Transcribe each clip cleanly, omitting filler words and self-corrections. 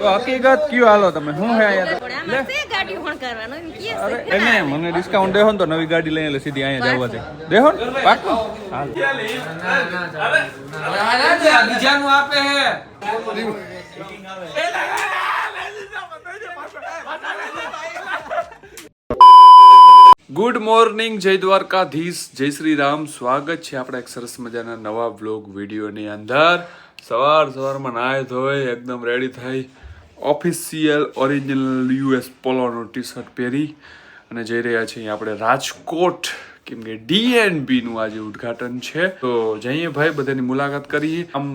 તો હકીકત કયો હાલો તમે શું હે અહીંયા લે ગાડી ફોન કરવાનો એમ કે અરે એને મને ડિસ્કાઉન્ટ દેહો ને તો નવી ગાડી લઈને એટલે સીધી અહીંયા જવા દે દેહો ને પાક્કું હાલ બીજાનું આપે હે ગુડ મોર્નિંગ જય દ્વારકાધીશ જય શ્રી રામ સ્વાગત છે આપણા એક સરસ મજાના નવા વ્લોગ વિડીયોની અંદર સવારમાં નાય ધોઈ એકદમ રેડી થઈ ઓફિશિયલ ઓરિજિનલ યુએસ પોલોનો ટી શર્ટ પહેરી અને જઈ રહ્યા છીએ આપણે રાજકોટ કેમ કે ડીએનબી નું આજે ઉદ્ઘાટન છે તો જઈએ ભાઈ બધાની મુલાકાત કરીએ આમ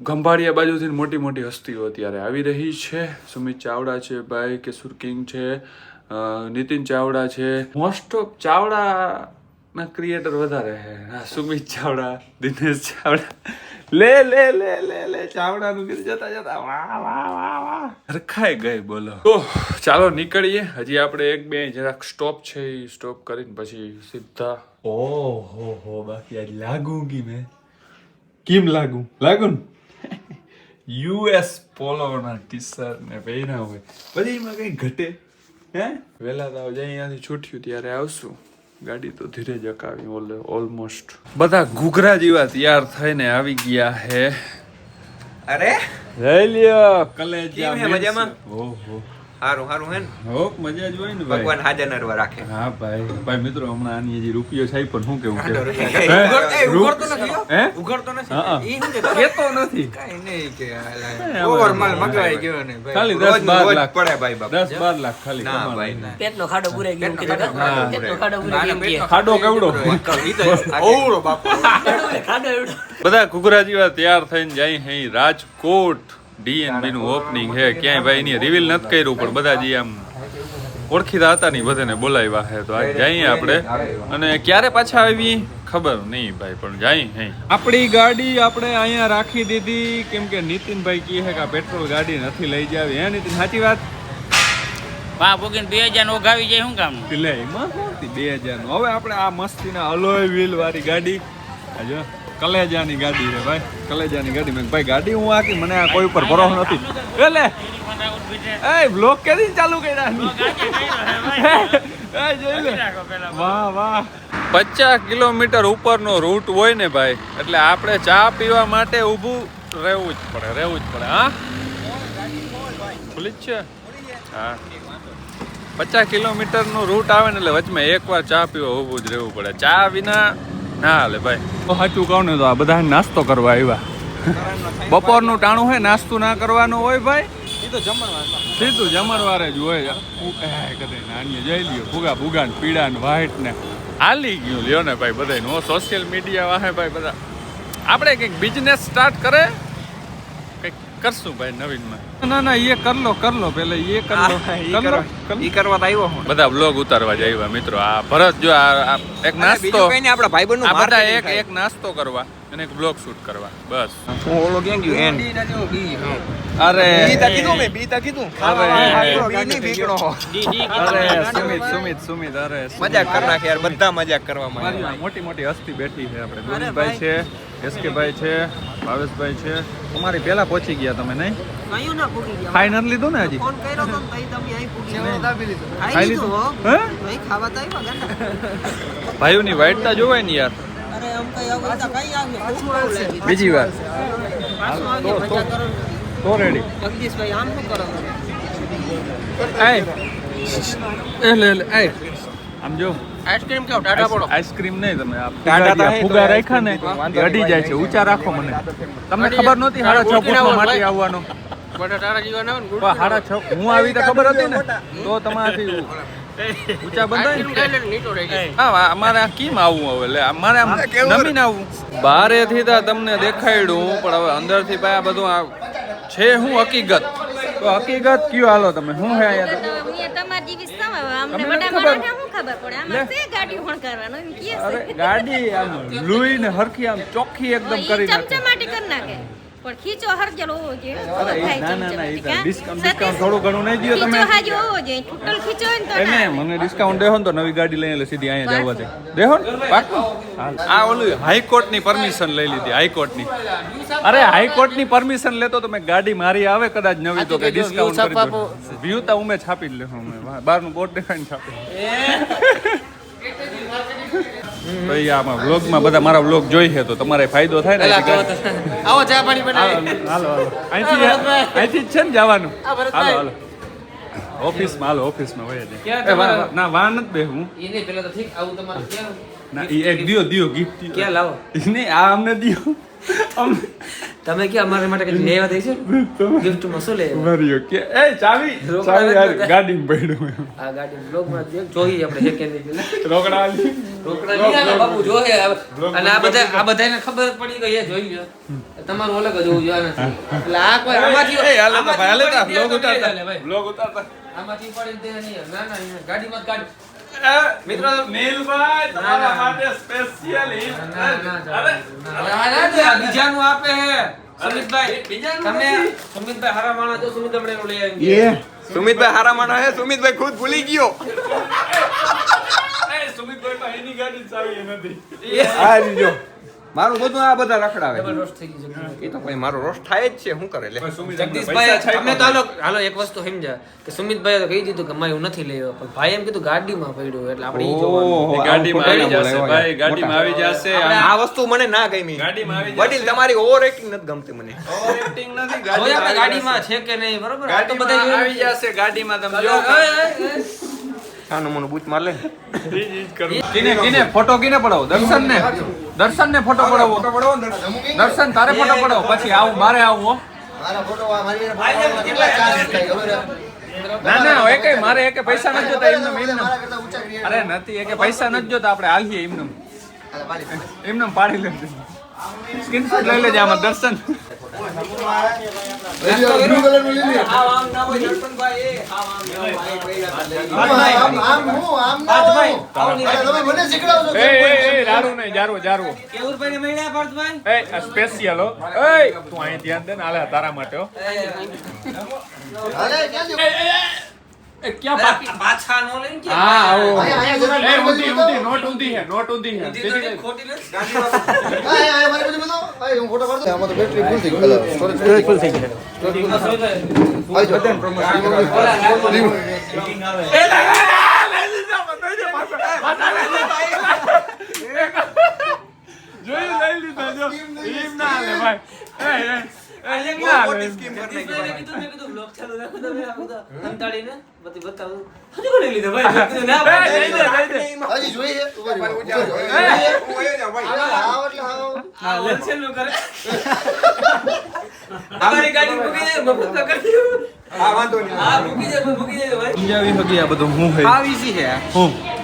ગંભાળિયા બાજુથી મોટી મોટી હસ્તીઓ અત્યારે આવી રહી છે સુમિત ચાવડા છે ભાઈ કેશુર કિંગ છે નીતિન ચાવડા છે મોસ્ટ ઓફ ચાવડા ના ક્રિએટર વધારે છે સુમિત ચાવડા દિનેશ ચાવડા લે લે લે લે લે ચાવડા નું ગીત જતા જતા વાહ વાહ વાહ વાહ રખાઈ ગઈ બોલો તો ચાલો નીકળીએ હજી આપણે એક બે જરાક સ્ટોપ છે એ સ્ટોપ કરીને પછી સીધા ઓહો હો બાકી આજ લાગુંગી મેં કેમ લાગુ ને યુએસ પોલો ના ટી શર્ટ ને પહેર્યા હોય પછી એમાં કઈ ઘટે હે વેલા તો જઈ અહીંયાથી છૂટ્યું ત્યારે આવશું ગાડી તો ધીરે જ અકાવી ઓલમોસ્ટ બધા ઘૂઘરા જેવા તૈયાર થઈને આવી ગયા હે અરે જઈ લ્યો કલેજા મજામાં ઓહો હારું હે ને હોપ મજા જ હોય ને ભાઈ ભગવાન હાજર નરવા રાખે હા ભાઈ મિત્રો હમણાં આની હજી રૂપિયો છે પણ શું કેવું છે ઉઘડતો નથી હે ઉઘડતો નથી હા ઈ શું કે કેતો નથી કાઈ નહીં કે ઓવર માલ મગાઈ ગયો ને ભાઈ ખાલી 10-12 લાખ પડે ભાઈ બાપ 10-12 લાખ ખાલી ના કમાવાનું. ભાઈ ના પેટનો ખાડો પૂરે ગયો કીધું પેટનો ખાડો પૂરે ગયો ખાડો કેવડો ઈ તો ઓવરો બાપ ખાડો એવડો બધા ઘૂઘરા જેવા તૈયાર થઈને જાય હે રાજકોટ ડીએનબી નું ઓપનિંગ હે ક્યાંય ભાઈ ની રિવીલ નથી કર્યું પણ બધા જે આમ ઓળખીતા હતા ને બધાને બોલાવ્યા હે તો આજે જઈએ આપણે અને ક્યારે પાછા આવી ખબર નહીં ભાઈ પણ જઈએ હે આપણી ગાડી આપણે અહીંયા રાખી દીધી કેમ કે નીતિનભાઈ કહે છે કે આ પેટ્રોલ ગાડી નથી લઈ જાવી હે નીતિન સાચી વાત પા પોકીને 2000 ઓગાવી જાય શું કામ લે એમાં 2000 નું હવે આપણે આ મસ્તીના અલોય વ્હીલ વાળી ગાડી આજો કલેજાની ગાડી છે ભાઈ કલેજાની ગાડી મેં ભાઈ ગાડી હું આકી મને આ કોઈ ઉપર ભરોસો નથી એટલે એ બ્લોક કેદી ચાલુ કર્યા એ જોઈ લે વાહ વાહ 50 કિલોમીટર ઉપરનો રૂટ હોય ને ભાઈ એટલે આપણે ચા પીવા માટે ઊભું રહેવું જ પડે હા ખુલ્લી જ છે હા 50 કિલોમીટર નો રૂટ આવે ને એટલે વચમાં એકવાર ચા પીવા ઊભું જ રહેવું પડે ચા વિના ના હાલે ભાઈ સાચું કહું ને તો આ બધા નાસ્તો કરવા આવ્યા બપોરનું ટાણું હોય નાસ્તો ના કરવાનું હોય ભાઈ સીધું જમણવારે જ હોય કદે નાની જઈ લ્યો ભૂગા ને પીળા ને વ્હાઈટ ને હાલી ગયું લ્યો ને ભાઈ બધા સોશિયલ મીડિયા વાહે ભાઈ બધા આપણે કંઈક બિઝનેસ સ્ટાર્ટ કરે કંઈક કરશું ભાઈ નવીનમાં ના એ કર લો પેલા એ કર લો ઈ કરવા તો આવ્યો હું બધા બ્લોગ ઉતારવા જ આવ્યા મિત્રો આ ભરત જો આ એક નાસ્તો બીજું કઈ નહીં આપણા ભાઈબંધનું આ બધા માર્કેટિંગ એક નાસ્તો કરવા અને એક બ્લોગ શૂટ કરવા બસ હું ઓલો ક્યાં ગયો એન અરે બીતા કીધું અરે બી ની ભીકણો અરે સુમિત અરે મજાક કર નાખે યાર બધા મજાક કરવામાં મારી આ મોટી હસ્તી બેઠી છે આપણે ગોવિંદભાઈ છે એસકેભાઈ છે ભાવેશભાઈ છે તમારી પહેલા પહોંચી ગયા તમે નહીં કયું ના પૂરી ગયા ફાઇનલ લીધું ને હજી ફોન કર્યો તો ભાઈ તમે અહીં પૂરી ખાઈ લીધું હે ભાઈ ખાવા તો આવ્યા ને ભાઈઓની વાઈટતા જોવાય ને યાર અરે આમ કઈ આવું તો કઈ આવ્યું બીજી વાર તો રેડી જગદીશભાઈ આમ શું કરો એ આમ જો આઈસ્ક્રીમ કેવો ટાટા પડો આઈસ્ક્રીમ નહીં તમે આ ટાટા ફુગા રાખ્યા ને એ અડી જાય છે ઊંચા રાખો મને તમને ખબર નહોતી 6:30 ફૂટમાં માટી આવવાનો ટાટા જીવા ના પણ 6:30 હું આવી તો ખબર હતી ને તો તમારાથી ઊંચા બંધાય નીચો રહી જાય હા અમારે આ કેમ આવવું હવે એટલે અમારે આમ નમીને આવવું બારેથી તો તમને દેખાડ્યું પણ હવે અંદરથી ભાઈ આ બધું આ છે હું હકીકત તો હકીકત કયો હાલો તમે શું હે અહીંયા તમારી જીવી સમય અમને બડા મારા શું ખબર પડે આમાં તે ગાડી ફોન કરવાનો એમ કે અરે ગાડી આમ લુઈ ને હરખી આમ ચોખ્ખી એકદમ કરી નાખે ચમચમાટી કરી નાખે પણ ખીચો હરજલ હોવો જોઈએ તો અરે થાય ના ના ના ચમચમાથી, એ કાં? ડિસ્કાઉન્ટ થોડું ઘણું નહીં દ્યો તમે ખીચો હાજો હોવો જોઈએ તૂટલ ખીચો હોય ને તો એને ના મને ડિસ્કાઉન્ટ દેહો ને તો નવી ગાડી લઈને સીધી અહીંયા જવા દે દેહો ને પાક્કું આ ઓલું હાઈકોર્ટની પરમિશન લઈ લીધી હાઈકોર્ટની અરે હાઈકોર્ટની પરમિશન લેતો તો મેં ગાડી મારી આવે કદાચ નવી તો કે ડિસ્કાઉન્ટ કરી દો વ્યૂ તો ઉમે છાપી જ લેવું અમે બહારનું બોર્ડ દેખાઈને છાપી તો એ આમાં વ્લોગમાં બધા મારા વ્લોગ જોઈ છે તો તમારે ફાયદો થાય ને આવો ચા પાણી બનાવી હાલો અહીંથી જ છે ને જવાનું હાલો હાલો ઓફિસમાં હાલો ઓફિસમાં હોય ના વાન જ બે હું એને પેલા તો ઠીક આવું તમારે ક્યાં ના ઈ એક દિયો ગિફ્ટ ક્યાં લાવો નહીં આ અમને દિયો તમે કે અમારે માટે કઈ લેવા દઈ છે ગિફ્ટ માં શું લે ઉભા કે એ ચાવી યાર ગાડીમાં પડ્યું આ ગાડી બ્લોગ માં જોઈએ આપણે સેકન્ડ ની રોકડા આલી રોકડા નહીં આવે બાપુ જોહે અને આ બધાને ખબર જ પડી ગઈ એ જોઈ લ્યો તમારું અલગ જ હોવું જોઈએ નથી એટલે આ કોઈ આમાંથી એ હાલે તો ભાઈ હાલે તો બ્લોગ લે ઉતારતા ભાઈ. બ્લોગ ઉતારતા આમાંથી પડી દે નહીં ના ના ગાડીમાં જ કાઢ મિત્રો નીલભાઈ તમારા માટે સ્પેશિયલ બીજાનું આપે હે સુમિતભાઈ તમે સુમિતભાઈ હારા માણસ છો સુમિત આપણે લઈ આવી સુમિતભાઈ હારા માણસ હે સુમિતભાઈ ખુદ ભૂલી ગયો સુમિતભાઈ પાસે એની ગાડી ચાવી નથી આ રીજો મારું બધું આ બધા રખડાવે રોસ્ટ થઈ ગઈ છે એ તો પછી મારો રોસ્ટ થાય જ છે શું કરે લે જગદીશભાઈ તમે તો હાલો એક વસ્તુ સમજ્યા કે સુમિતભાઈએ તો કહી દીધું કે મારે હું નથી લેવો પણ ભાઈ એમ કીધું ગાડીમાં પડ્યું એટલે આપણે ઈ જોવાનું ગાડીમાં આવી જશે ભાઈ ગાડીમાં આવી જશે આ વસ્તુ મને ના ગમી ગાડીમાં આવી વડીલ તમારી ઓવર એક્ટિંગ નથી ગમતી મને એક્ટિંગ નથી જોઈએ આપણે ગાડીમાં છે કે નહીં બરોબર આ તો બધા ગાડીમાં આવી જશે ગાડીમાં તમે જો આનું મને બૂચ માર લે કિને ફોટો કિને પડાવો દર્શન ને ફોટો પડાવો દર્શન તારે ફોટો પડાવો પછી આવું મારે આવું હો ના ના એકે મારે એકે પૈસા નથી જોતા એમને અરે નથી એકે પૈસા નથી જોતા આપણે હાલીએ એમને પાડી લે સ્ક્રીનશોટ લઈ લેજે આમાં દર્શન રાડું નહીં જારવો સ્પેશિયલ હો તું અહીં ધ્યાન દે ને હાલે તારા માટે હો પાછા નો લઈને કે હા આવો નોટ ઊંધી હે ખોટી નથી જોયું લઈ લીધા જો ઈમ ના હાલે ભાઈ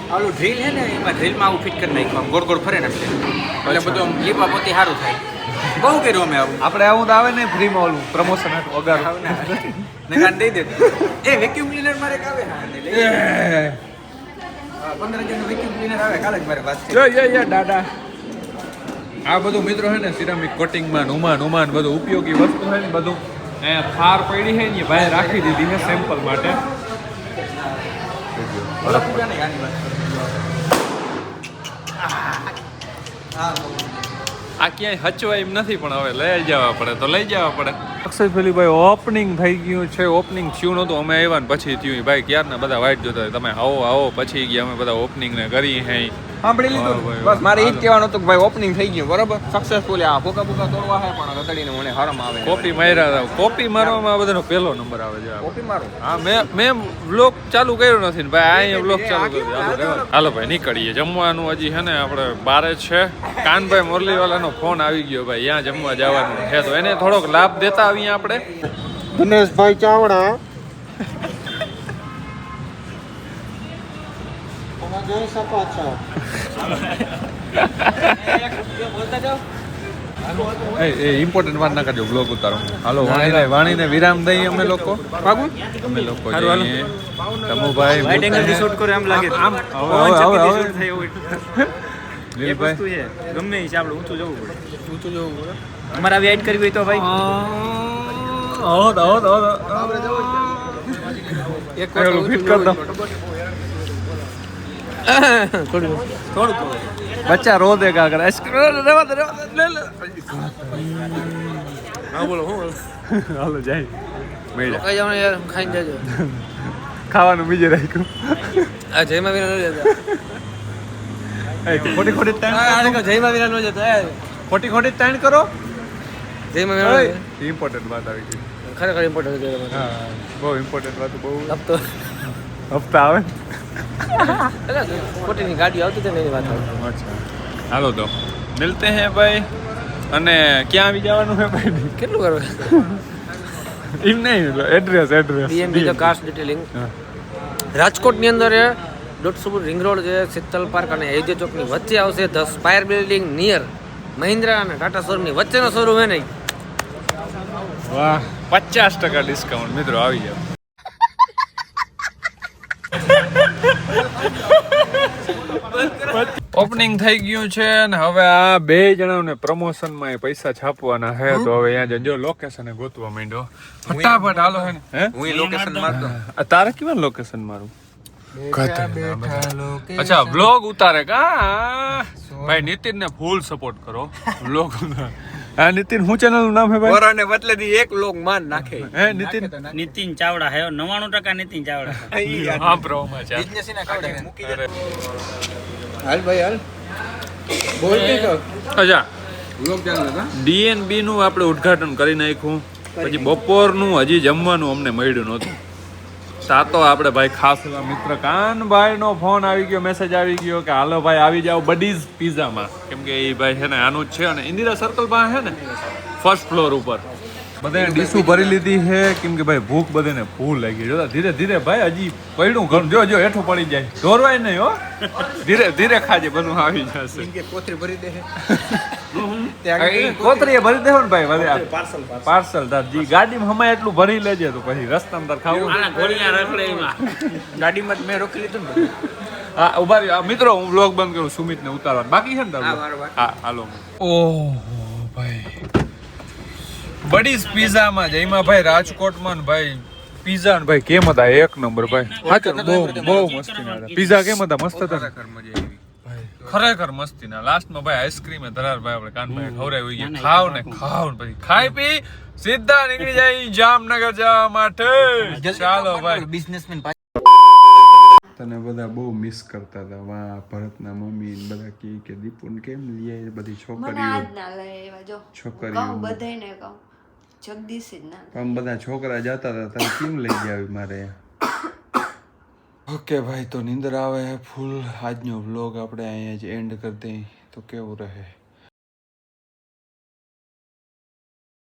ઓલું ડ્રીલ હે ને એમાં ડ્રીલમાં આવું ફિટ કરી નાખ્યું ગોળ ગોળ ફરે ને એટલે બધું લીપા પોતે સારું થાય બહુ કર્યું અમે આવું આપણે આવું તો આવે ને ફ્રીમાં ઓલું પ્રમોશન હતું વગાર ને કાન દઈ દે એ વેક્યુમ ક્લીનર મારે કાવે હા 15,000 નું વેક્યુમ ક્લીનર આવે કાલે જ મારે વાત યો દાદા આ બધું મિત્રો છે ને સિરામિક કોટિંગમાં ઉમાન બધું ઉપયોગી વસ્તુ છે ને બધું અહીંયા ફાર પડી છે ને ભાઈ રાખી દીધી છે સેમ્પલ માટે આ ક્યાંય હચવાય એમ નથી પણ હવે લઈ જવા પડે તો લઈ જવા પડે સક્સેસફુલી ભાઈ ઓપનિંગ થઈ ગયું છે ઓપનિંગ થયું નહોતું અમે આવ્યા ને પછી થયું ભાઈ ક્યારના બધા વાઇટ જોતા તમે આવો પછી ગયા અમે બધા ઓપનિંગ ને કરી હે સાંભળી લીધું બસ મારે ઈ જ કહેવાનું હતું કે ભાઈ ઓપનિંગ થઈ ગયું બરોબર સક્સેસફુલી આ ભૂકા તોડવા છે પણ રતડીને મને હરમ આવે કોપી માર્યા કોપી મારવામાં આ બધાનો પહેલો નંબર આવે છે કોપી મારો હા મેં વ્લોગ ચાલુ કર્યો નથી ને ભાઈ અહીંયા વ્લોગ ચાલુ કર્યો હાલો ભાઈ નીકળીએ જમવાનું હજી છે ને આપણે બારે છે કાનભાઈ મોરલીવાલાનો ફોન આવી ગયો ભાઈ ત્યાં જમવા જવાનું છે તો એને થોડોક લાભ દેતા આવીએ આપણે દિનેશભાઈ ચાવડા જોઈ શકો છો એ ઇમ્પોર્ટન્ટ વાત ના કરજો બ્લોગ ઉતારો હાલો વાણીને વિરામ દઈએ અમે લોકો અમે લોકો જઈએ તમુભાઈ વાઇડ એંગલ થી શૂટ કરો એમ લાગે આમ લીલભાઈ ગમે છે આપણે ઊંચું જવું પડે અમારા વેઇટ કરવી હોય તો ભાઈ એક ફિટ કર દો બચ્ચા રો દેગા અગર આઈસ્ક્રીમ રેવા દે લે લે હા બોલો હું હાલો જાય મેળા કઈ જવાનું યાર ખાઈને જજો ખાવાનું બીજે રાખ્યું આ જયમાં વિના ન જતા ખોટી ખોટી આ જયમાં વિના ન જતા ખોટી ખોટી તાણ કરો જયમાં વિના ઇમ્પોર્ટન્ટ વાત આવી ગઈ ખરેખર ઇમ્પોર્ટન્ટ છે હા બહુ ઇમ્પોર્ટન્ટ વાત બહુ હપ્તો હપ્તા આવે ખોટીની ગાડી આવતી હતી ને એની વાત આવતી અચ્છા હાલો તો મિલતે હે ભાઈ અને ક્યાં આવી જવાનું હે ભાઈ કેટલું કરવું એમ નહીં એડ્રેસ ડીએમબી તો કાસ્ટ ડિટેલિંગ રાજકોટની અંદર એ દોઢસો રિંગ રોડ છે શીતલ પાર્ક અને અયોધ્યા ચોકની વચ્ચે આવશે the spire building near Mahindra અને ટાટા શોરૂમની વચ્ચેનો શોરૂમ હે નહીં વાહ 50% ડિસ્કાઉન્ટ મિત્રો આવી જાવ ઓપનિંગ થઈ ગયું છે ને હવે આ બે જણાને પ્રમોશન માં પૈસા છાપવાના હે તો હવે અહીંયા જજો લોકેશન ગોતવા માંડ્યો ફટાફટ હાલો હે ને હે હું લોકેશન મારતો તારે કેવા લોકેશન મારું અચ્છા વ્લોગ ઉતારે કા ભાઈ નીતિન ને ફૂલ સપોર્ટ કરો વ્લોગ હા નીતિન હું ચેનલ નું નામ હે ભાઈ વરાને બદલે દી એક લોક માન નાખે હે નીતિન નીતિન ચાવડા હે 99% નીતિન ચાવડા હા પ્રોમાં છે હાલ ભાઈ હાલ બોલ કે તો અચ્છા લોક ચાલે કા ડીએનબી નું આપણે ઉદ્ઘાટન કરી નાખ્યું પછી બપોરનું હજી જમવાનું અમને મળ્યું નહોતું તો આપણે ભાઈ ખાસ એવા મિત્ર કાનભાઈ નો ફોન આવી ગયો મેસેજ આવી ગયો કે હાલો ભાઈ આવી જાઓ બડીઝ પિઝામાં કેમ કે એ ભાઈ છે ને આનું જ છે અને ઇન્દિરા સર્કલ માં છે ને ફર્સ્ટ ફ્લોર ઉપર બધાએ ડીશું ભરી લીધી છે કેમ કે ભાઈ ભૂખ બધાને ફૂલ લાગી જોતા ધીરે ધીરે ભાઈ હજી પડ્યું ઘર જો જો હેઠું પડી જાય ઢોરવાય નહીં હો ધીરે ધીરે ખાજે બધું આવી જશે કે કોથરી ભરી દે કોતરીએ ભરી દેવો ને ભાઈ વધે પાર્સલ જી ગાડીમાં હમાય એટલું ભરી લેજે તો પછી રસ્તામાં તાર ખાવું આના ઘોડિયા રખડે એમાં ગાડીમાં મેં રોકી લીધું ને હા ઉભા રહ્યો મિત્રો હું વ્લોગ બંધ કરું સુમિત ને ઉતારવાનું બાકી છે ને તારું હા હાલો ઓહો ભાઈ બડીઝ પિઝામાં જઈમાં ભાઈ રાજકોટમાં ને ભાઈ પિઝા ને ભાઈ કેમ હતા એક નંબર ભાઈ હા બહુ બહુ મસ્તી ના પિઝા કેમ હતા મસ્ત હતા ખરેખર મસ્તી ના લાસ્ટમાં ભાઈ આઈસ્ક્રીમ ધરાર ભાઈ આપણે કાનભાઈ ખવડાવી ગયા ખાવ ને પછી ખાઈ પી સીધા નીકળી જાય જામનગર જવા માટે ચાલો ભાઈ બિઝનેસમેન તને બધા બહુ મિસ કરતા હતા વાહ ભરતના મમ્મી બધા કે દીપુને કેમ લઈ બધી છોકરીઓ છોકરીઓ બધાને કહું જગદીશ જ ના આમ બધા છોકરા જતા હતા તને કેમ લઈ ગયા મારે ઓકે ભાઈ તો નીંદર આવે ફૂલ આજનો વ્લોગ આપણે અહીંયા જ એન્ડ કરી દઈએ તો કેવું રહે